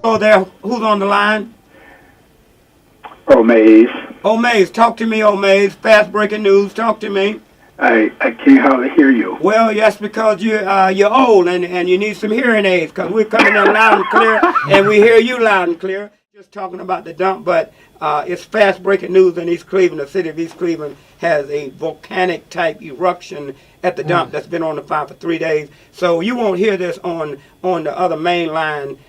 Hello there. Who's on the line? Oh, Mays. Oh, Mays. Talk to me, oh, Mays. Fast breaking news. Talk to me. I can't hardly hear you. Well, yes, because you're old and you need some hearing aids because we're coming in loud and clear and we hear you loud and clear. Just talking about the dump, but it's fast breaking news in East Cleveland. The city of East Cleveland has a volcanic type eruption at the dump that's been on the fire for 3 days. So you won't hear this on the other mainline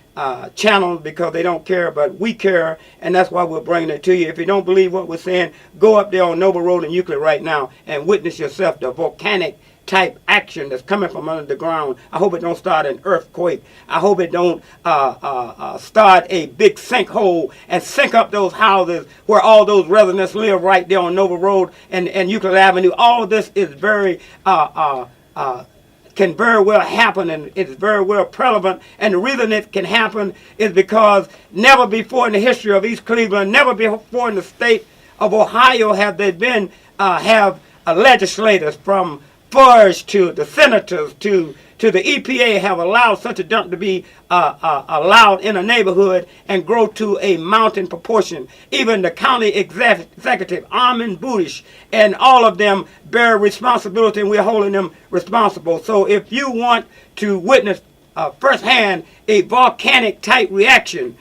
channels because they don't care, but we care, and that's why we're bringing it to you. If you don't believe what we're saying, go up there on Noble Road in Euclid right now and witness yourself the volcanic type action that's coming from under the ground. I hope it don't start an earthquake. I hope it don't start a big sinkhole and sink up those houses where all those residents live right there on Noble Road and Euclid Avenue. All of this is very can very well happen, and it's very well prevalent. And the reason it can happen is because never before in the history of East Cleveland, never before in the state of Ohio have there been legislators from FURS to the senators to the EPA have allowed such a dump to be allowed in a neighborhood and grow to a mountain proportion. Even the county executive, Armin Budish, and all of them bear responsibility, and we're holding them responsible. So if you want to witness firsthand a volcanic type reaction,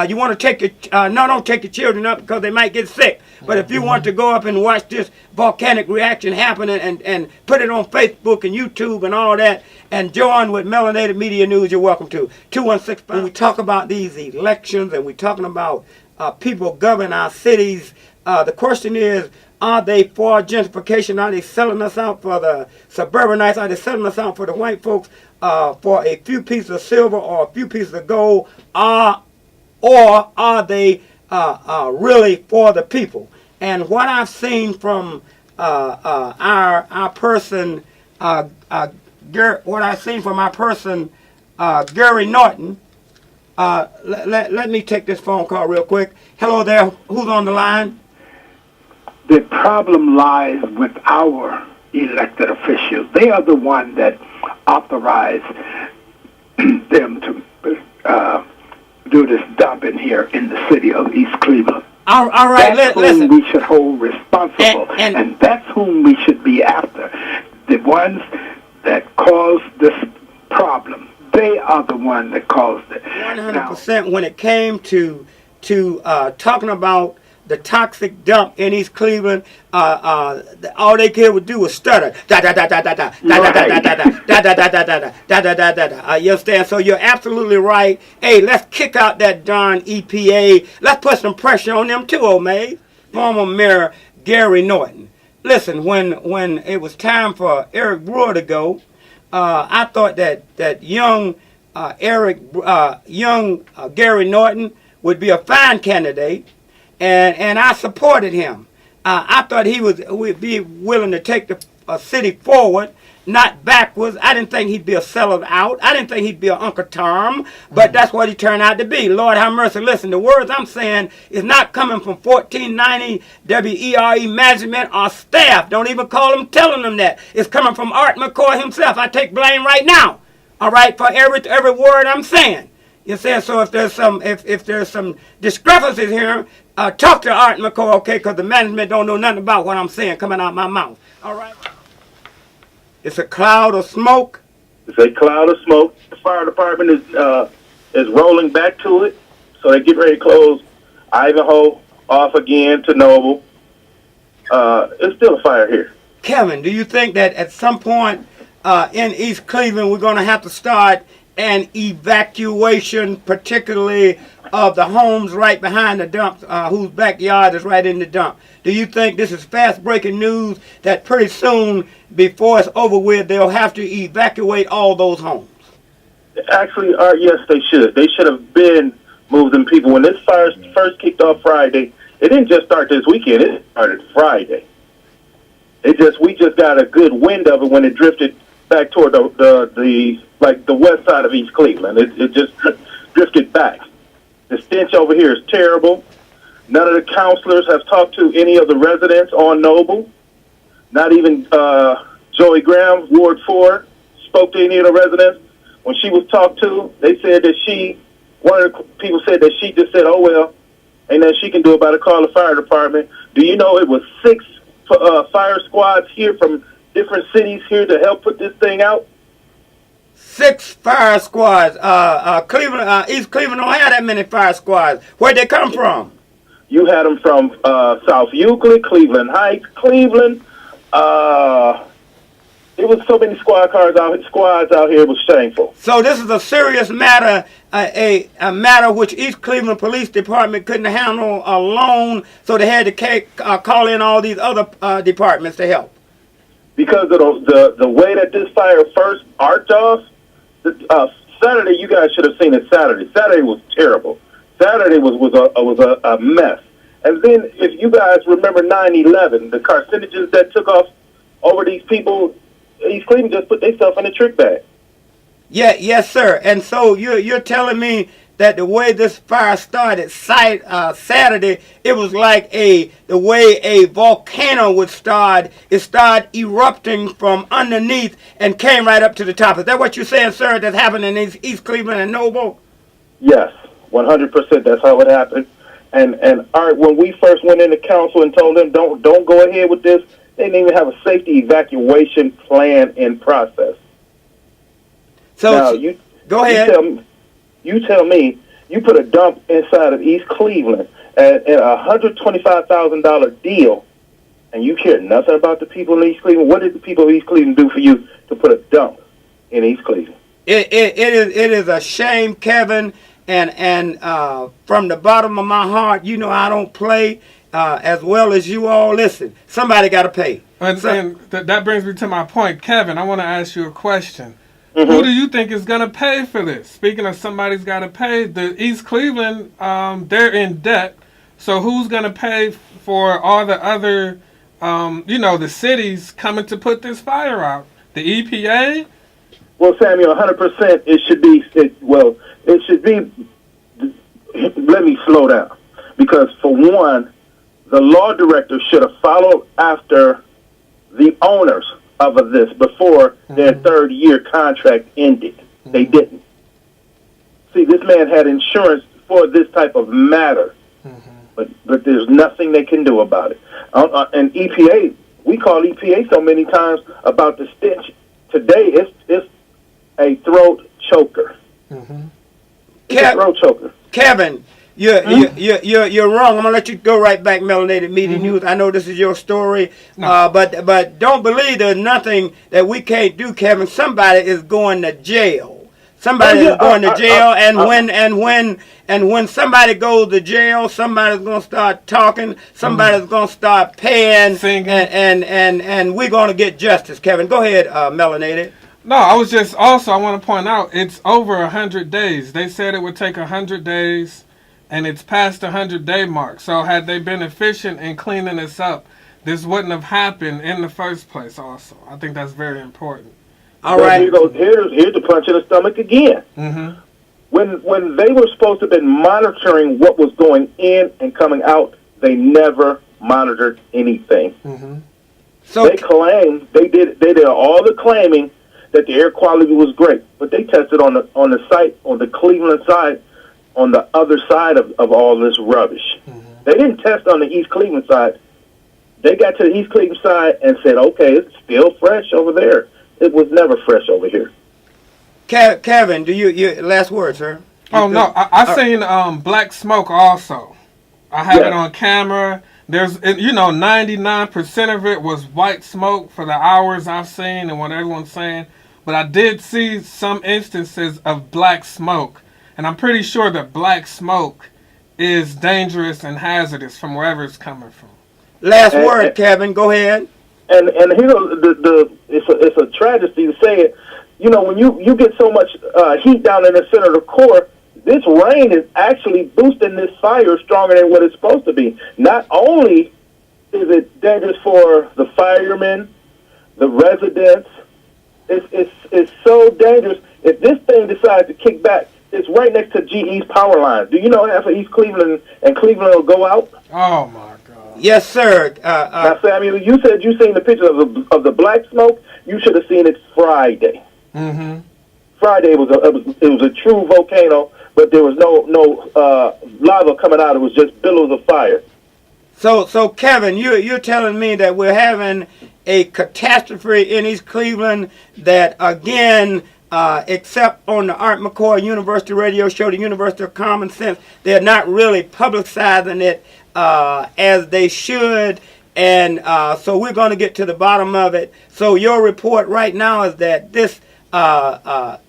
you want to take your don't take your children up because they might get sick. But if you want to go up and watch this volcanic reaction happen and put it on Facebook and YouTube and all that, and join with Melanated Media News, you're welcome to. 216. When we talk about these elections and we're talking about people governing our cities, the question is, are they for gentrification? Are they selling us out for the suburbanites? Are they selling us out for the white folks for a few pieces of silver or a few pieces of gold? Or are they really for the people? And what I've seen from our person, Gary Norton. Let me take this phone call real quick. Hello there. Who's on the line? The problem lies with our elected officials. They are the one that authorize them to do this dumping here in the city of East Cleveland. All right, that's listen. whom we should hold responsible, and that's whom we should be after. The ones that caused this problem, they are the one that caused it. 100%. When it came to talking about the toxic dump in East Cleveland, all they could do was stutter. Da da da da da da da da da da da da da da da da da da da da. You understand? So you're absolutely right. Hey, let's kick out that darn EPA. Let's put some pressure on them too, old May. Former Mayor Gary Norton. Listen, when it was time for Eric Brewer to go, I thought that young Gary Norton would be a fine candidate. And I supported him. I thought he would be willing to take the city forward, not backwards. I didn't think he'd be a seller out. I didn't think he'd be an Uncle Tom, but that's what he turned out to be. Lord have mercy. Listen, the words I'm saying is not coming from 1490 WERE management or staff. Don't even call them telling them that. It's coming from Art McCoy himself. I take blame right now, all right, for every word I'm saying. You see, so if there's some discrepancies here, talk to Art McCoy, okay? Because the management don't know nothing about what I'm saying coming out my mouth. All right. It's a cloud of smoke. It's a cloud of smoke. The fire department is rolling back to it, so they get ready to close Ivanhoe off again to Noble. It's still a fire here. Kevin, do you think that at some point in East Cleveland we're going to have to start an evacuation, particularly of the homes right behind the dump, whose backyard is right in the dump? Do you think this is fast-breaking news that pretty soon, before it's over with, they'll have to evacuate all those homes? Actually, yes, they should. They should have been moving people. When this fire first kicked off Friday, it didn't just start this weekend. It started Friday. We just got a good wind of it when it drifted back toward the west side of East Cleveland. It just drifted back. The stench over here is terrible. None of the counselors have talked to any of the residents on Noble. Not even Joey Graham, Ward 4, spoke to any of the residents. When she was talked to, they said that she one of the people said that she just said, "Oh well," and then she can do about it. Call the fire department. Do you know it was 6 fire squads here from different cities here to help put this thing out? 6 fire squads. Cleveland, East Cleveland don't have that many fire squads. Where'd they come from? You had them from South Euclid, Cleveland Heights, Cleveland. It was so many squads out here. It was shameful. So this is a serious matter, a matter which East Cleveland Police Department couldn't handle alone, so they had to call in all these other departments to help. Because of the way that this fire first arced off, Saturday, you guys should have seen it Saturday. Saturday was terrible. Saturday was a mess. And then if you guys remember 9/11, the carcinogens that took off over these people, East Cleveland just put themselves in a trick bag. Yeah, yes, sir. And so you're telling me that the way this fire started Saturday, it was like the way a volcano would start. It started erupting from underneath and came right up to the top. Is that what you're saying, sir? That's happening in East Cleveland and Noble? Yes, 100%. That's how it happened. And all right, when we first went into council and told them don't go ahead with this, they didn't even have a safety evacuation plan in process. So now, go ahead. You tell me you put a dump inside of East Cleveland at a $125,000 deal, and you care nothing about the people in East Cleveland. What did the people of East Cleveland do for you to put a dump in East Cleveland? It is a shame, Kevin, and from the bottom of my heart, you know I don't play as well as you all. Listen, somebody got to pay. And that brings me to my point. Kevin, I want to ask you a question. Mm-hmm. Who do you think is going to pay for this? Speaking of somebody's got to pay, the East Cleveland, they're in debt. So who's going to pay for all the other, the cities coming to put this fire out? The EPA? Well, Samuel, 100%. It should be. Let me slow down, because for one, the law director should have followed after the owners of this before their third-year contract ended. They didn't. See, this man had insurance for this type of matter, but there's nothing they can do about it. And EPA, we call EPA so many times about the stench. Today, it's a throat choker. It's a throat choker. Kevin, you're wrong. I'm gonna let you go right back. Melanated Media News. I know this is your story, but don't believe there's nothing that we can't do, Kevin. Somebody is going to jail. Somebody is going to jail, and when somebody goes to jail, somebody's gonna start talking. Somebody's gonna start paying, singing, and we're gonna get justice. Kevin, go ahead, Melanated. No, I want to point out it's over 100 days. They said it would take 100 days. And it's past the 100-day mark. So had they been efficient in cleaning this up, this wouldn't have happened in the first place also. I think that's very important. All right. Here's the punch in the stomach again. Mm-hmm. When they were supposed to have been monitoring what was going in and coming out, they never monitored anything. Mm-hmm. So they claimed they did all the claiming that the air quality was great, but they tested on the site, on the Cleveland side, on the other side of all this rubbish. Mm-hmm. They didn't test on the East Cleveland side. They got to the East Cleveland side and said, okay, it's still fresh over there. It was never fresh over here. Kevin, do you last word, sir? No, I seen black smoke also. I had it on camera. There's 99% of it was white smoke for the hours I've seen and what everyone's saying. But I did see some instances of black smoke. And I'm pretty sure that black smoke is dangerous and hazardous from wherever it's coming from. Last word, Kevin. Go ahead. And it's a tragedy to say it. When you get so much heat down in the center of the core, this rain is actually boosting this fire stronger than what it's supposed to be. Not only is it dangerous for the firemen, the residents, it's so dangerous. If this thing decides to kick back, it's right next to GE's power line. Do you know half of East Cleveland and Cleveland will go out? Oh my God! Yes, sir. Now, Samuel, you said you seen the picture of the black smoke. You should have seen it Friday. Mm-hmm. Friday it was a true volcano but there was no lava coming out. It was just billows of fire. So Kevin, you're telling me that we're having a catastrophe in East Cleveland that, again, except on the Art McCoy University radio show, the University of Common Sense, they're not really publicizing it as they should. And so we're going to get to the bottom of it. So your report right now is that this, the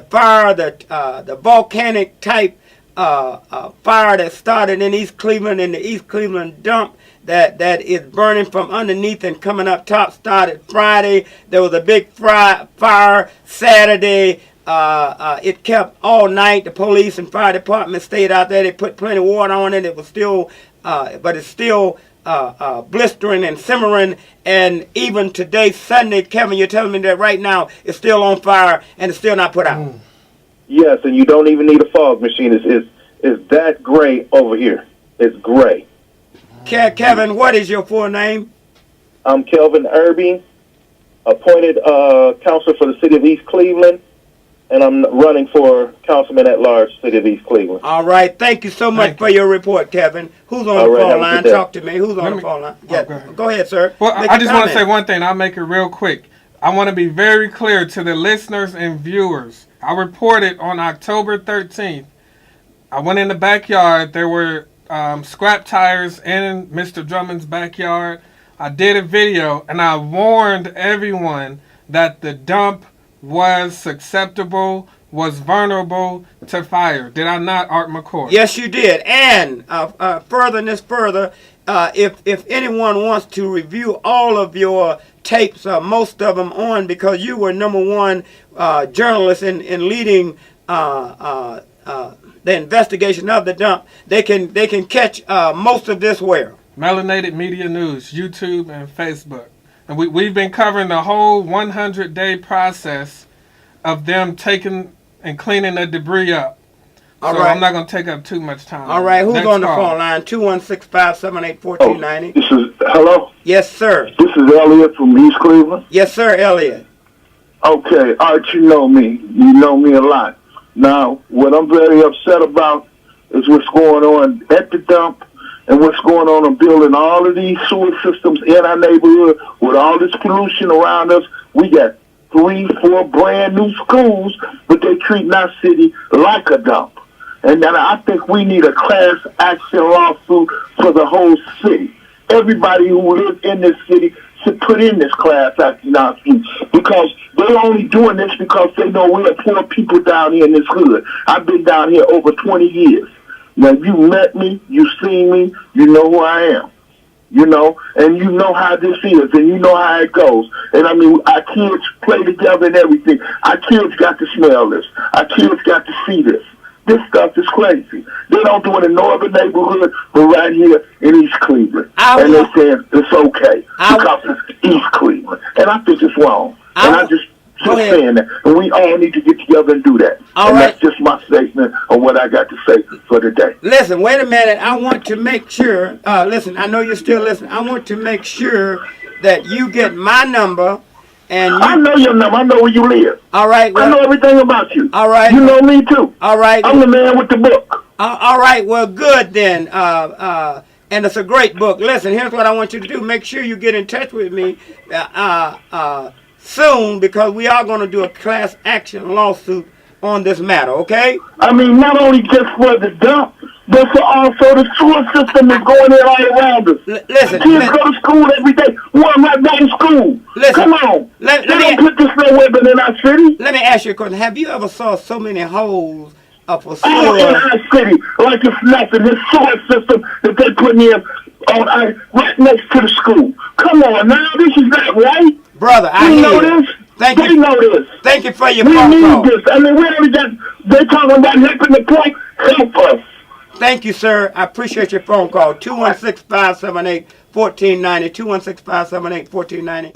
fire, the volcanic type fire that started in East Cleveland, in the East Cleveland dump, that is burning from underneath and coming up top, started Friday. There was a big fire Saturday. It kept all night. The police and fire department stayed out there. They put plenty of water on it. It was still, but it's still blistering and simmering. And even today, Sunday, Kevin, you're telling me that right now it's still on fire and it's still not put out. Yes, and you don't even need a fog machine. It's that gray over here. It's gray. Kevin, what is your full name? I'm Kelvin Irby, appointed counselor for the city of East Cleveland, and I'm running for councilman at large, city of East Cleveland. All right. Thank you so much for your report, Kevin. Who's on the phone line? Talk to me. Who's on the phone line? Yeah. Go ahead, sir. Well, I just want to say one thing. I'll make it real quick. I want to be very clear to the listeners and viewers. I reported on October 13th. I went in the backyard. There were scrap tires in Mr. Drummond's backyard. I did a video, and I warned everyone that the dump was susceptible, was vulnerable to fire. Did I not, Art McCoy? Yes, you did. And further, if anyone wants to review all of your tapes, most of them on, because you were #1 journalist in leading the investigation of the dump, they can catch most of this where? Melanated Media News, YouTube and Facebook. And we've been covering the whole 100-day process of them taking and cleaning the debris up. All so right. I'm not going to take up too much time. All right. Who's Next on the call. phone line? 216-578-1490. This is, hello? Yes, sir. This is Elliot from East Cleveland. Yes, sir, Elliot. Okay, Art, you know me. You know me a lot. Now, what I'm very upset about is what's going on at the dump and what's going on in building all of these sewer systems in our neighborhood with all this pollution around us. We got 3-4 brand new schools, but they treat our city like a dump. And then I think we need a class action lawsuit for the whole city. Everybody who lives in this city should put in this class action lawsuit, because they're only doing this because they know we're poor people down here in this hood. I've been down here over 20 years. Now, you met me, you seen me, you know who I am. You know, and you know how this is, and you know how it goes. And I mean, our kids play together and everything. Our kids got to smell this. Our kids got to see this. This stuff is crazy. They don't do it in no other neighborhood, but right here in East Cleveland. And they're saying it's okay because it's East Cleveland. And I think it's wrong. And I just saying that. And we all need to get together and do that. That's just my statement of what I got to say for today. Listen, wait a minute. I want to make sure, listen, I know you're still listening. I want to make sure that you get my number. And I know your number. I know where you live. All right. Well, I know everything about you. All right. You know me too. All right. I'm the man with the book. All right. Well, good then. And it's a great book. Listen, here's what I want you to do. Make sure you get in touch with me soon, because we are going to do a class action lawsuit on this matter, okay? I mean, not only just for the dump, but for also the sewer system that's going in all around us. Listen, kids go to school every day. Well, I'm not going to school. Listen, come on. They don't put this nowhere but in our city. Let me ask you a question. Have you ever saw so many holes for sewer? All in our city, like it's nothing. This sewer system that they put in right next to the school. Come on now, this is not right. Brother, I know this. Thank you. We know this. Thank you for your phone call. We need this. I mean, we only got, they're talking about helping the poor. Help us. Thank you, sir. I appreciate your phone call. 216-578-1490. 216-578-1490.